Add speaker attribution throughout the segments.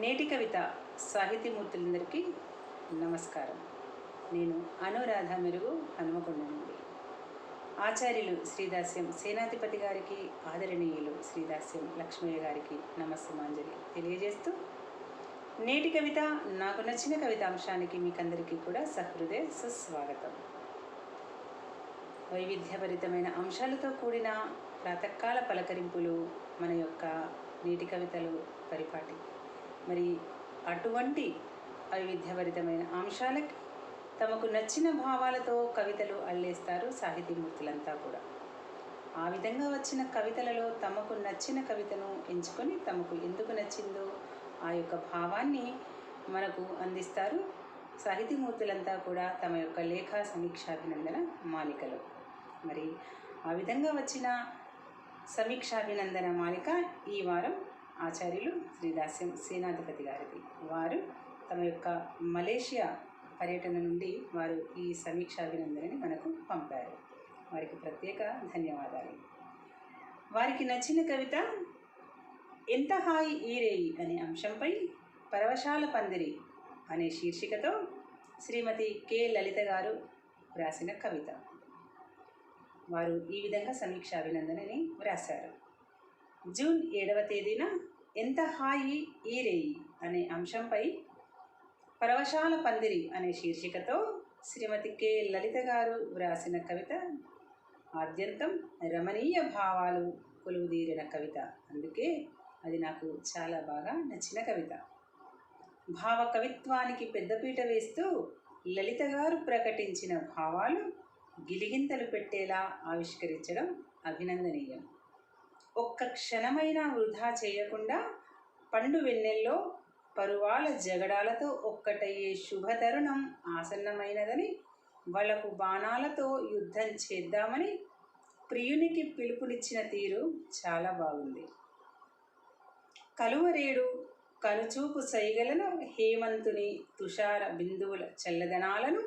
Speaker 1: నేటి కవిత సాహితీమూర్తులందరికీ నమస్కారం. నేను అనురాధ మెరుగు హనుమకొండ నుండి. ఆచార్యులు శ్రీదాస్యం సేనాధిపతి గారికి, ఆదరణీయులు శ్రీదాస్యం లక్ష్మయ్య గారికి నమస్సమాంజలి తెలియజేస్తూ, నేటి కవిత నాకు నచ్చిన కవితాంశానికి మీకందరికీ కూడా సహృదయ సుస్వాగతం. వైవిధ్యభరితమైన అంశాలతో కూడిన ప్రాతకాల పలకరింపులు మన యొక్క నేటి కవితలు పరిపాటి. మరి అటువంటి వైవిధ్యభరితమైన అంశాలకి తమకు నచ్చిన భావాలతో కవితలు అల్లేస్తారు సాహితీమూర్తులంతా కూడా. ఆ విధంగా వచ్చిన కవితలలో తమకు నచ్చిన కవితను ఎంచుకొని తమకు ఎందుకు నచ్చిందో ఆ యొక్క భావాన్ని మనకు అందిస్తారు సాహితీమూర్తులంతా కూడా తమ యొక్క లేఖా సమీక్షాభినందన మాలికలో. మరి ఆ విధంగా వచ్చిన సమీక్షాభినందన మాలిక ఈ వారం ఆచార్యులు శ్రీదాస్యం సేనాధిపతి గారిది. వారు తమ యొక్క మలేషియా పర్యటన నుండి వారు ఈ సమీక్షాభినందనని మనకు పంపారు. వారికి ప్రత్యేక ధన్యవాదాలు. వారికి నచ్చిన కవిత ఎంత హాయి ఈరేయి అనే అంశంపై పరవశాల పందిరి అనే శీర్షికతో శ్రీమతి కె లలిత గారు వ్రాసిన కవిత. వారు ఈ విధంగా సమీక్షాభినందనని వ్రాశారు. జూన్ 7వ తేదీన ఎంత హాయి ఈరేయి అనే అంశంపై పరవశాల పందిరి అనే శీర్షికతో శ్రీమతి కె లలిత గారు వ్రాసిన కవిత ఆద్యంతం రమణీయ భావాలు కొలువుదీరిన కవిత. అందుకే అది నాకు చాలా బాగా నచ్చిన కవిత. భావ కవిత్వానికి పెద్దపీట వేస్తూ లలిత గారు ప్రకటించిన భావాలు గిలిగింతలు పెట్టేలా ఆవిష్కరించడం అభినందనీయం. ఒక్క క్షణమైనా వృధా చేయకుండా పండు వెన్నెల్లో పరువాల జగడాలతో ఒక్కటయ్యే శుభతరుణం ఆసన్నమైనదని, వాళ్ళకు బాణాలతో యుద్ధం చేద్దామని ప్రియునికి పిలుపునిచ్చిన తీరు చాలా బాగుంది. కలువరేడు కనుచూపు సైగలను, హేమంతుని తుషార బిందువుల చల్లదనాలను,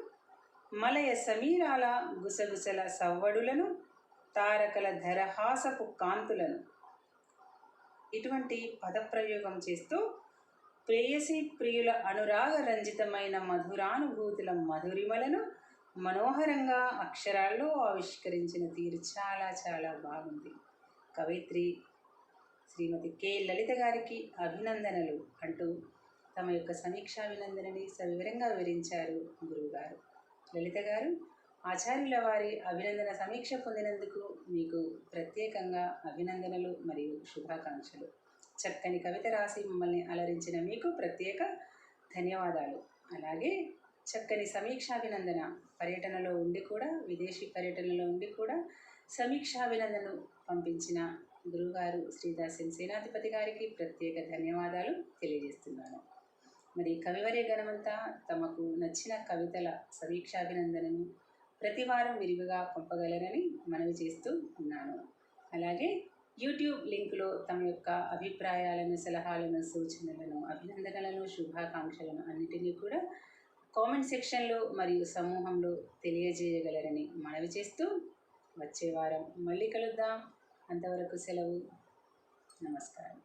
Speaker 1: మలయ సమీరాల గుసగుసల సవ్వడులను, తారకల ధరహాసపు కాంతులను ఇటువంటి పదప్రయోగం చేస్తూ ప్రేయసి ప్రియుల అనురాగ రంజితమైన మధురానుభూతుల మధురిమలను మనోహరంగా అక్షరాల్లో ఆవిష్కరించిన తీరు చాలా చాలా బాగుంది. కవయిత్రి శ్రీమతి కె లలిత గారికి అభినందనలు అంటూ తమ యొక్క సమీక్షాభినందనని సవివరంగా వివరించారు గురువుగారు. లలిత గారు, ఆచార్యుల వారి అభినందన సమీక్ష పొందినందుకు మీకు ప్రత్యేకంగా అభినందనలు మరియు శుభాకాంక్షలు. చక్కని కవిత రాసి మమ్మల్ని అలరించిన మీకు ప్రత్యేక ధన్యవాదాలు. అలాగే చక్కని సమీక్షాభినందన పర్యటనలో ఉండి కూడా, విదేశీ పర్యటనలో ఉండి కూడా సమీక్షాభినందనలు పంపించిన గురువుగారు శ్రీదాస్యం సేనాధిపతి గారికి ప్రత్యేక ధన్యవాదాలు తెలియజేస్తున్నాను. మరి కవివర్య గణమంతా తమకు నచ్చిన కవితల సమీక్షాభినందనను ప్రతి వారం విరివిగా పంపగలరని మనవి చేస్తూ ఉన్నాను. అలాగే యూట్యూబ్ లింకులో తమ యొక్క అభిప్రాయాలను, సలహాలను, సూచనలను, అభినందనలను, శుభాకాంక్షలను అన్నిటినీ కూడా కామెంట్ సెక్షన్లో మరియు సమూహంలో తెలియజేయగలరని మనవి చేస్తూ వచ్చే వారం మళ్ళీ కలుద్దాం. అంతవరకు సెలవు. నమస్కారం.